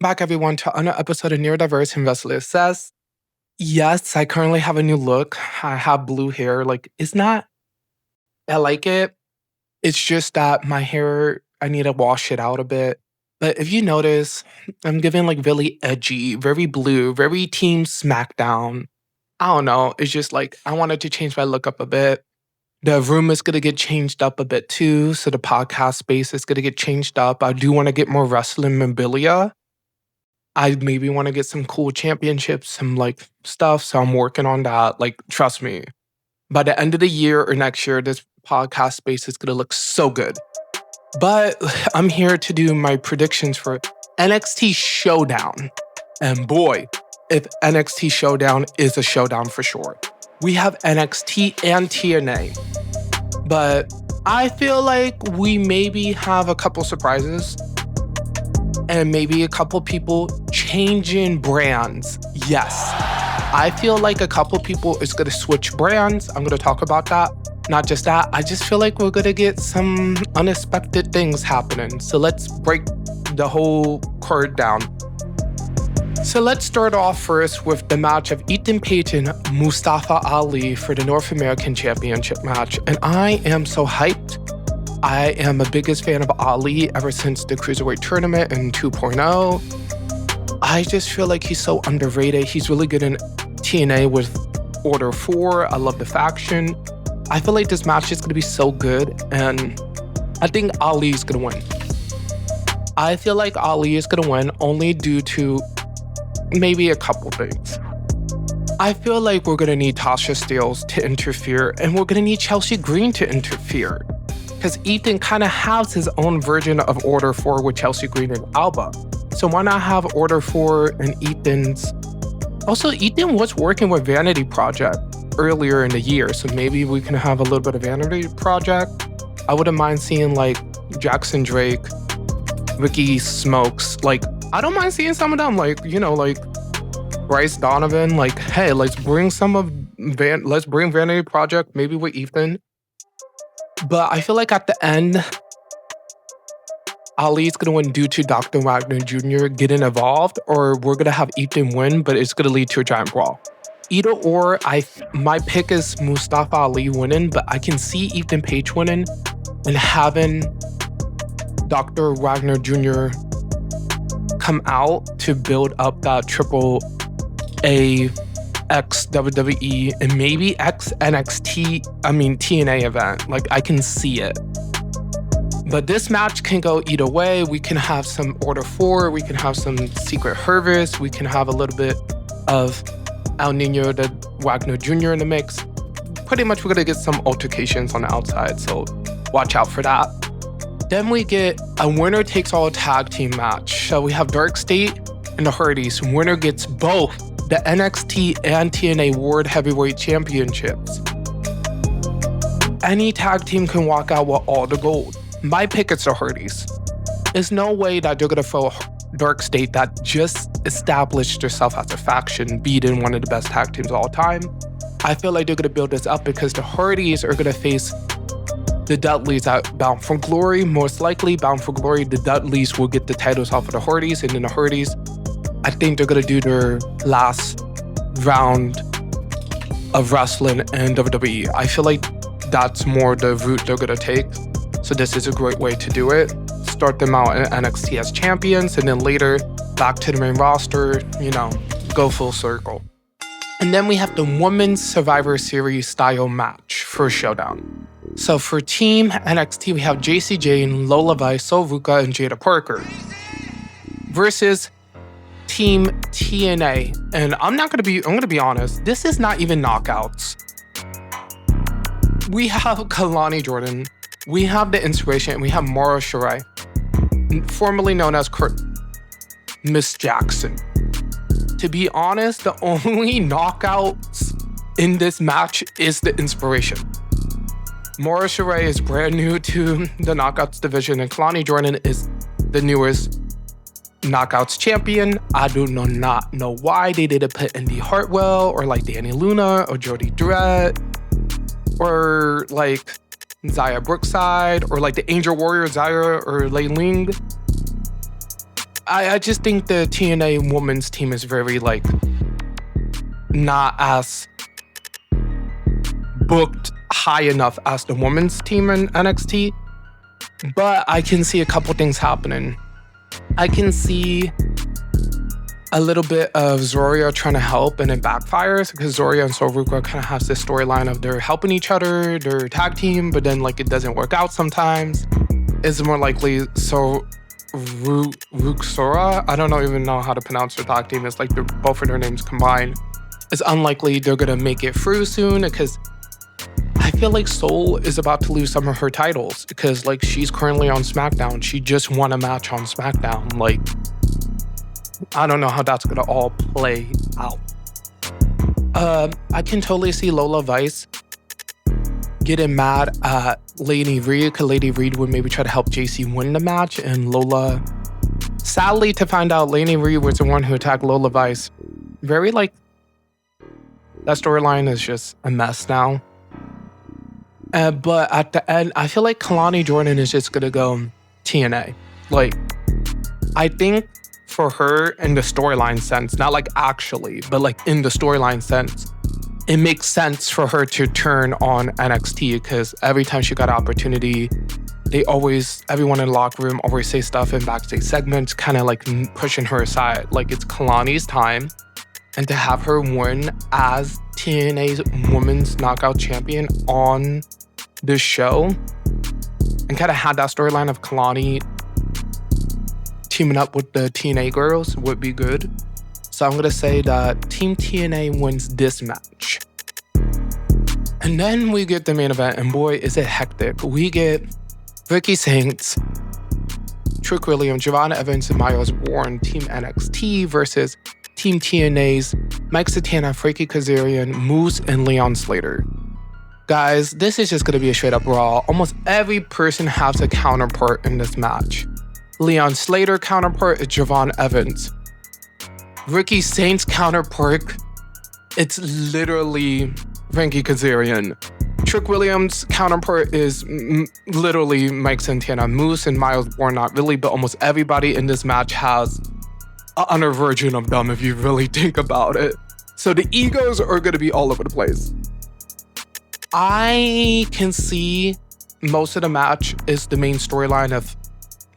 back, everyone, to another episode of Neurodiverse Investigative Says. Yes, I currently have a new look. I have blue hair. I like it. It's just that my hair, I need to wash it out a bit. But if you notice, I'm giving really edgy, very blue, very Team SmackDown. I don't know. It's just I wanted to change my look up a bit. The room is going to get changed up a bit too. So the podcast space is going to get changed up. I do want to get more wrestling memorabilia. I maybe want to get some cool championships, some stuff. So I'm working on that. Trust me. By the end of the year or next year, this podcast space is going to look so good. But I'm here to do my predictions for NXT Showdown. And boy, if NXT Showdown is a showdown for sure. We have NXT and TNA. But I feel like we maybe have a couple surprises. And maybe a couple people changing brands. Yes. I feel like a couple people is going to switch brands. I'm going to talk about that. Not just that, I just feel like we're going to get some unexpected things happening. So let's break the whole card down. So let's start off first with the match of Ethan Page and Mustafa Ali for the North American Championship match. And I am so hyped. I am the biggest fan of Ali ever since the Cruiserweight Tournament in 2.0. I just feel like he's so underrated. He's really good in TNA with Order 4. I love the faction. I feel like this match is going to be so good, and I think Ali's going to win. I feel like Ali is going to win only due to maybe a couple things. I feel like we're going to need Tasha Steelz to interfere, and we're going to need Chelsea Green to interfere. Because Ethan kind of has his own version of Order 4 with Chelsea Green and Alba. So why not have Order 4 and Ethan's... Also, Ethan was working with Vanity Project earlier in the year, so maybe we can have a little bit of Vanity Project. I wouldn't mind seeing Jackson Drake, Ricky Smokes. I don't mind seeing some of them, Bryce Donovan. Hey, let's bring Vanity Project, maybe with Ethan. But I feel like at the end, Ali's going to win due to Dr. Wagner Jr. getting involved, or we're going to have Ethan win, but it's going to lead to a giant brawl. Either or, my pick is Mustafa Ali winning, but I can see Ethan Page winning and having Dr. Wagner Jr. come out to build up that triple A X WWE and maybe X TNA event. I can see it. But this match can go either way. We can have some Order 4, we can have some Secret Harvest, we can have a little bit of El Nino de Wagner Jr. in the mix. Pretty much we're gonna get some altercations on the outside, so watch out for that. Then we get a winner takes all tag team match. So we have DarkState and the Hardys. Winner gets both the NXT and TNA World Heavyweight Championships. Any tag team can walk out with all the gold. My pick is the Hardys. There's no way that they're gonna throw DarkState that just established herself as a faction, beating one of the best tag teams of all time. I feel like they're gonna build this up because the Hardys are gonna face the Dudleys at Bound for Glory. Most likely, Bound for Glory, the Dudleys will get the titles off of the Hardys, and then the Hardys, I think they're gonna do their last round of wrestling in WWE. I feel like that's more the route they're gonna take. So this is a great way to do it. Start them out in NXT as champions, and then later back to the main roster, go full circle. And then we have the Women's Survivor Series style match for Showdown. So for Team NXT, we have Jacy, Jayne, Lola, Ruca, and Jada Parker. Versus Team TNA. And I'm gonna be honest, this is not even knockouts. We have Kelani Jordynne, we have The Inspiration, and we have Maura Shirai, formerly known as Miss Jackson. To be honest, the only knockouts in this match is The Inspiration. Maura Shirai is brand new to the Knockouts division, and Kelani Jordynne is the newest Knockouts champion. I do not know why they didn't put Indy Hartwell or Danny Luna or Jody Dredd or Zaya Brookside or the Angel Warrior Zaya or Lei Ling. I just think the TNA women's team is very, like, not as booked high enough as the women's team in NXT. But I can see a couple things happening. I can see a little bit of Zoria trying to help and it backfires because Zoria and Ruca kind of has this storyline of they're helping each other, they're a tag team, but then like it doesn't work out sometimes. It's more likely Ruxora, I don't even know how to pronounce her tag team. It's like both of their names combined. It's unlikely they're gonna make it through soon because I feel like Soul is about to lose some of her titles because like she's currently on SmackDown. She just won a match on SmackDown. Like, I don't know how that's gonna all play out. I can totally see Lola Vice getting mad at Lady Reed because Lady Reed would maybe try to help Jacy win the match, and Lola, sadly to find out Lady Reed was the one who attacked Lola Vice. Very like, that storyline is just a mess now. But at the end, I feel like Kelani Jordynne is just gonna go TNA. Like, I think for her in the storyline sense, not like actually, but like in the storyline sense, it makes sense for her to turn on NXT because every time she got an opportunity, everyone in the locker room always say stuff in backstage segments, kind of like pushing her aside. Like it's Kelani's time. And to have her win as TNA's Women's Knockout Champion on this show and kind of had that storyline of Kelani teaming up with the TNA girls would be good. So I'm going to say that Team TNA wins this match. And then we get the main event, and boy, is it hectic. We get Ricky Saints, Trick Williams, Giovanna Evans, and Myles Borne, Team NXT versus Team TNA's Mike Santana, Frankie Kazarian, Moose, and Leon Slater. Guys, this is just going to be a straight up brawl. Almost every person has a counterpart in this match. Leon Slater counterpart is Javon Evans. Ricky Saints counterpart, it's literally Frankie Kazarian. Trick Williams counterpart is literally Mike Santana. Moose and Myles Borne, not really, but almost everybody in this match has another version of them if you really think about it. So the egos are going to be all over the place. I can see most of the match is the main storyline of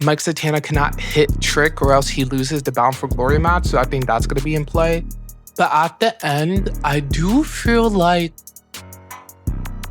Mike Santana cannot hit Trick or else he loses the Bound for Glory match. So I think that's going to be in play. But at the end, I do feel like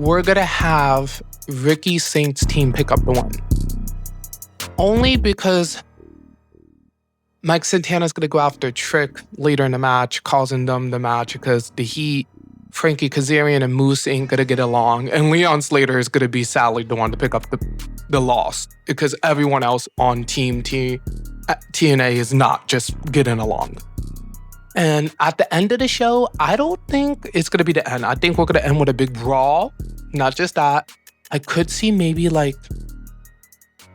we're going to have Ricky Saints' team pick up the win. Only because Mike Santana's going to go after Trick later in the match, causing them the match because the Heat, Frankie Kazarian, and Moose ain't going to get along. And Leon Slater is going to be sadly the one to pick up the loss because everyone else on Team TNA is not just getting along. And at the end of the show, I don't think it's going to be the end. I think we're going to end with a big brawl. Not just that. I could see maybe like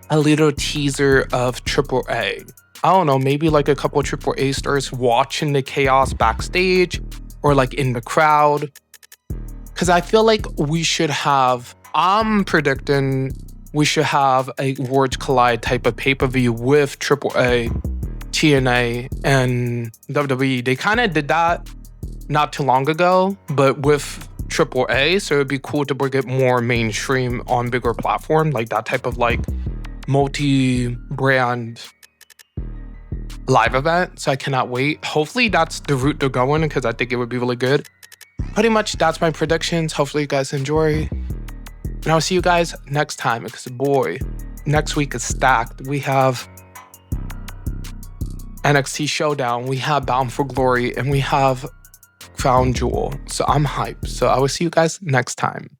a little teaser of AAA. I don't know, maybe like a couple of AAA stars watching the chaos backstage or like in the crowd. Because I feel like I'm predicting we should have a Worlds Collide type of pay-per-view with AAA, TNA, and WWE. They kind of did that not too long ago, but with AAA, so it'd be cool to bring it more mainstream on bigger platform, like that type of like multi-brand live event. So I cannot wait. Hopefully that's the route they're going because I think it would be really good. Pretty much that's my predictions. Hopefully you guys enjoy. And I'll see you guys next time because boy, next week is stacked. We have NXT Showdown, we have Bound for Glory, and we have Crown Jewel. So I'm hyped. So I will see you guys next time.